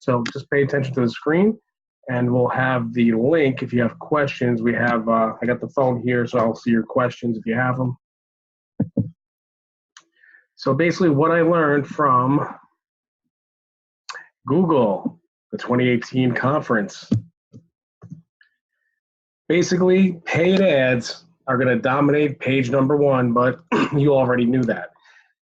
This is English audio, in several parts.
So just pay attention to the screen, and we'll have the link if you have questions. We have, I got the phone here, so I'll see your questions if you have them. So basically what I learned from Google, the 2018 conference. Basically, paid ads are going to dominate page number one, but you already knew that.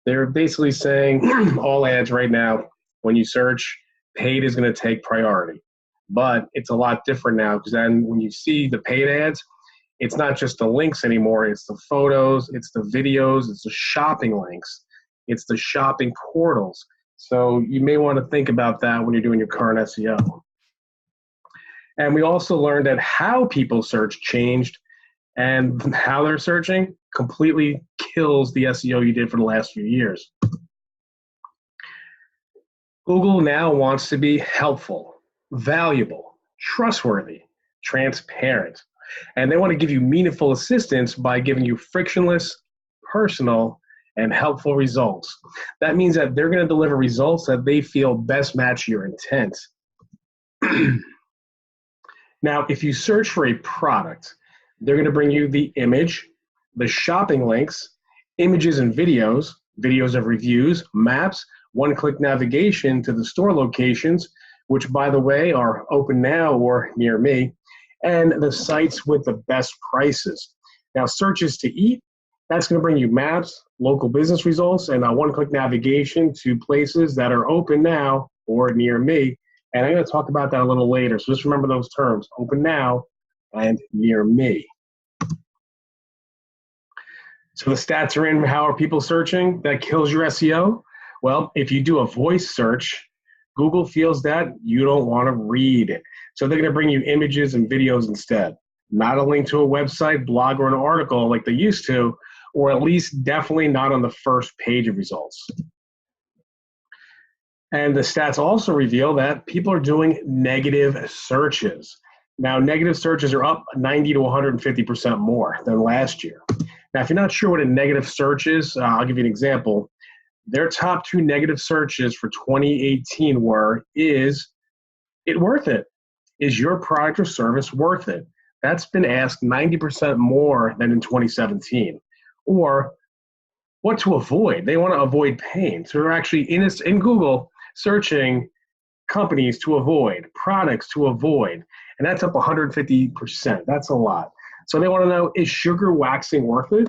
They're basically saying all ads right now, when you search, paid is going to take priority. But it's a lot different now, because then when you see the paid ads, it's not just the links anymore. It's the photos, it's the videos, it's the shopping links, it's the shopping portals. So you may want to think about that when you're doing your current SEO. And we also learned that how people search changed, and how they're searching completely kills the SEO you did for the last few years. Google now wants to be helpful, valuable, trustworthy, transparent, and they want to give you meaningful assistance by giving you frictionless, personal, and helpful results. That means that they're going to deliver results that they feel best match your intent. Now, if you search for a product, they're going to bring you the image, the shopping links, images and videos, videos of reviews, maps, one-click navigation to the store locations, which, by the way, are open now or near me, and the sites with the best prices. Now, searches to eat, that's going to bring you maps, local business results, and a one-click navigation to places that are open now or near me. And I'm going to talk about that a little later. So just remember those terms, open now and near me. So the stats are in. How are people searching? That kills your SEO. Well, if you do a voice search, Google feels that you don't want to read it. So they're going to bring you images and videos instead. Not a link to a website, blog, or an article like they used to, or at least definitely not on the first page of results. And the stats also reveal that people are doing negative searches. Now, negative searches are up 90 to 150% more than last year. Now, if you're not sure what a negative search is, I'll give you an example. Their top two negative searches for 2018 were, is it worth it? Is your product or service worth it? That's been asked 90% more than in 2017. Or what to avoid? They want to avoid pain. So they're actually in Google searching companies to avoid, products to avoid, and that's up 150%. That's a lot. So they want to know, is sugar waxing worth it?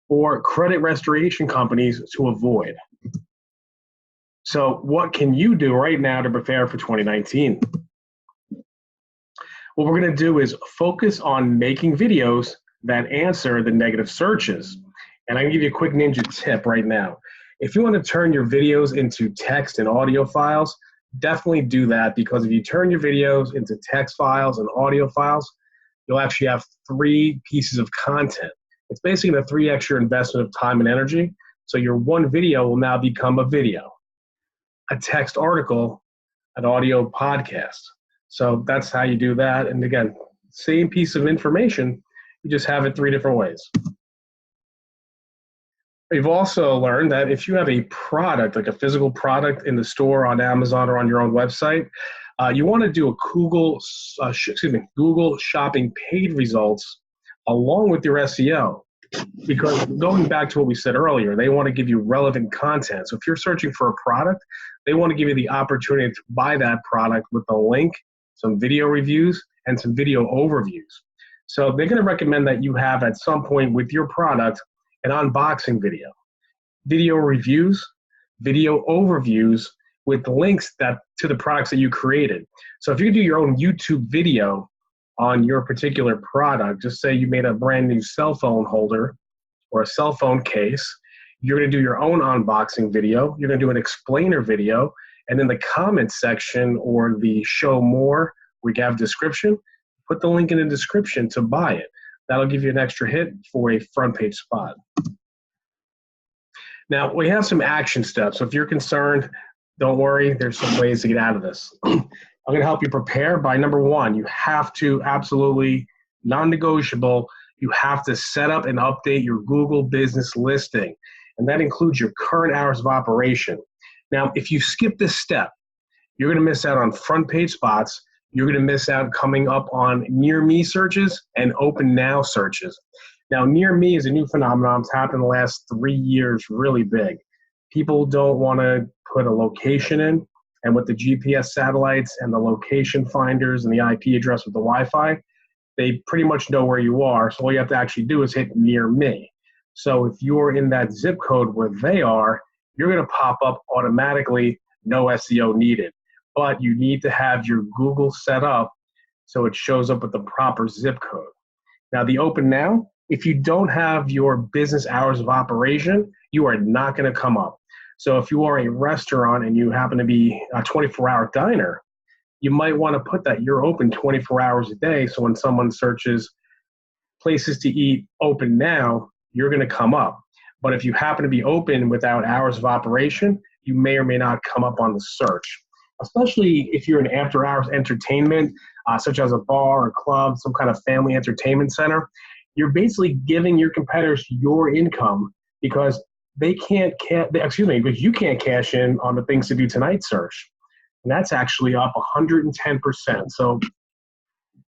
Or credit restoration companies to avoid? So what can you do right now to prepare for 2019? What we're going to do is focus on making videos that answer the negative searches. And I can give you a quick ninja tip right now. If you want to turn your videos into text and audio files, definitely do that, because if you turn your videos into text files and audio files, you'll actually have 3 pieces of content. It's basically a 3x your investment of time and energy. So your one video will now become a video, a text article, an audio podcast. So that's how you do that. And again, same piece of information, you just have it 3 different ways. We've also learned that if you have a product, like a physical product in the store on Amazon or on your own website, you want to do a Google Shopping paid results along with your SEO. Because going back to what we said earlier, they want to give you relevant content. So if you're searching for a product, they want to give you the opportunity to buy that product with a link, some video reviews, and some video overviews. So they're going to recommend that you have at some point with your product an unboxing video, video reviews, video overviews with links to the products that you created. So if you do your own YouTube video on your particular product, just say you made a brand new cell phone holder or a cell phone case, you're going to do your own unboxing video, you're going to do an explainer video, and in the comments section or the show more, we have description, put the link in the description to buy it. That'll give you an extra hit for a front page spot. Now, we have some action steps. So if you're concerned, don't worry, there's some ways to get out of this. I'm going to help you prepare by number 1, you have to absolutely non-negotiable, you have to set up and update your Google business listing. And that includes your current hours of operation. Now, if you skip this step, You're going to miss out on front page spots. You're going to miss out coming up on near me searches and open now searches. Now, near me is a new phenomenon. It's happened in the last 3 years, really big. People don't want to put a location in, and with the GPS satellites and the location finders and the IP address with the Wi-Fi, they pretty much know where you are. So all you have to actually do is hit near me. So if you're in that zip code where they are, you're going to pop up automatically, no SEO needed. But you need to have your Google set up so it shows up with the proper zip code. Now, the open now, if you don't have your business hours of operation, you are not going to come up. So if you are a restaurant and you happen to be a 24-hour diner, you might want to put that you're open 24 hours a day. So when someone searches places to eat open now, you're going to come up. But if you happen to be open without hours of operation, you may or may not come up on the search, especially if you're an after-hours entertainment, such as a bar or club, some kind of family entertainment center. You're basically giving your competitors your income because they can't, because you can't cash in on the things to do tonight search. And that's actually up 110%. So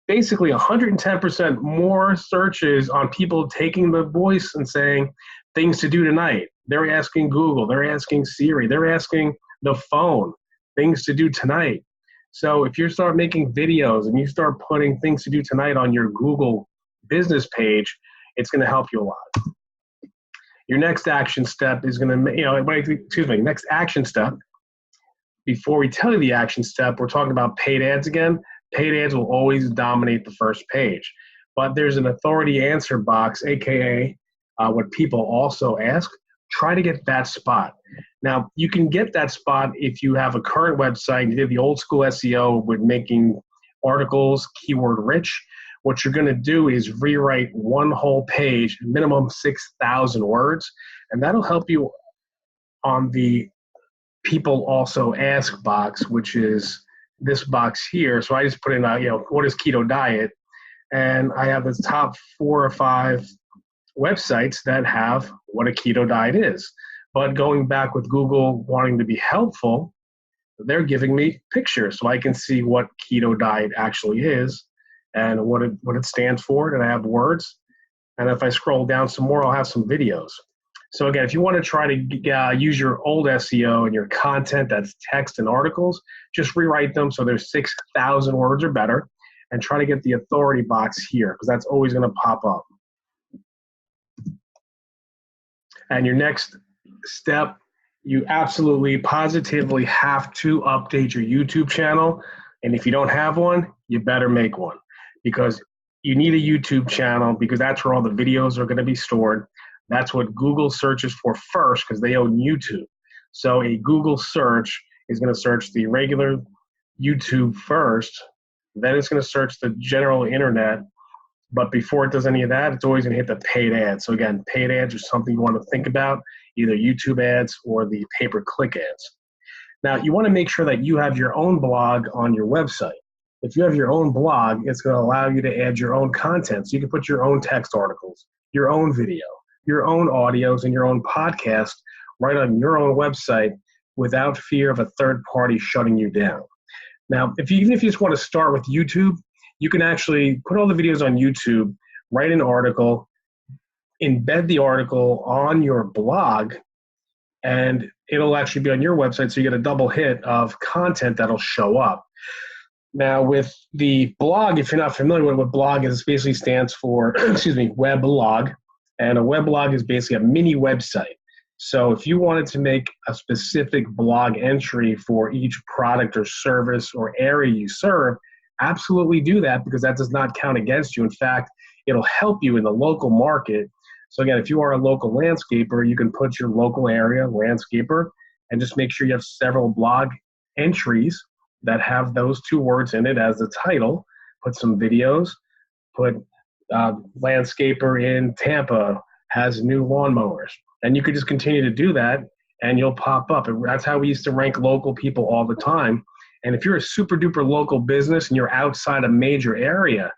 basically 110% more searches on people taking the voice and saying things to do tonight. They're asking Google, they're asking Siri, they're asking the phone, things to do tonight. So if you start making videos and you start putting things to do tonight on your Google business page, it's going to help you a lot. Your next action step is going to, next action step. Before we tell you the action step, we're talking about paid ads again. Paid ads will always dominate the first page. But there's an authority answer box, AKA what people also ask. Try to get that spot. Now, you can get that spot if you have a current website. You did the old school SEO with making articles keyword rich. What you're going to do is rewrite one whole page, minimum 6,000 words, and that'll help you on the people also ask box, which is this box here. So I just put in, what is keto diet? And I have the top 4 or 5 websites that have what a keto diet is. But going back with Google wanting to be helpful, they're giving me pictures so I can see what keto diet actually is and what it stands for, and I have words. And if I scroll down some more, I'll have some videos. So again, if you want to try to use your old SEO and your content that's text and articles, just rewrite them so there's 6,000 words or better, and try to get the authority box here because that's always going to pop up. And your next step, you absolutely, positively have to update your YouTube channel. And if you don't have one, you better make one because you need a YouTube channel because that's where all the videos are going to be stored. That's what Google searches for first because they own YouTube. So a Google search is going to search the regular YouTube first, then it's going to search the general internet. But before it does any of that, it's always going to hit the paid ads. So again, paid ads are something you want to think about, either YouTube ads or the pay-per-click ads. Now, you want to make sure that you have your own blog on your website. If you have your own blog, it's going to allow you to add your own content. So you can put your own text articles, your own video, your own audios, and your own podcast right on your own website without fear of a third party shutting you down. Now, even if you just want to start with YouTube, you can actually put all the videos on YouTube, write an article, embed the article on your blog, and it'll actually be on your website, so you get a double hit of content that'll show up. Now, with the blog, if you're not familiar with what blog is, it basically stands for, weblog, and a weblog is basically a mini website. So if you wanted to make a specific blog entry for each product or service or area you serve, absolutely do that because that does not count against you. In fact, it'll help you in the local market. So again, if you are a local landscaper, you can put your local area, landscaper, and just make sure you have several blog entries that have those 2 words in it as the title. Put some videos, put landscaper in Tampa has new lawnmowers. And you could just continue to do that and you'll pop up. And that's how we used to rank local people all the time. And if you're a super duper local business and you're outside a major area,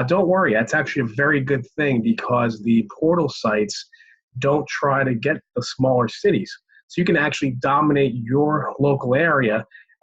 don't worry. That's actually a very good thing because the portal sites don't try to get the smaller cities. So you can actually dominate your local area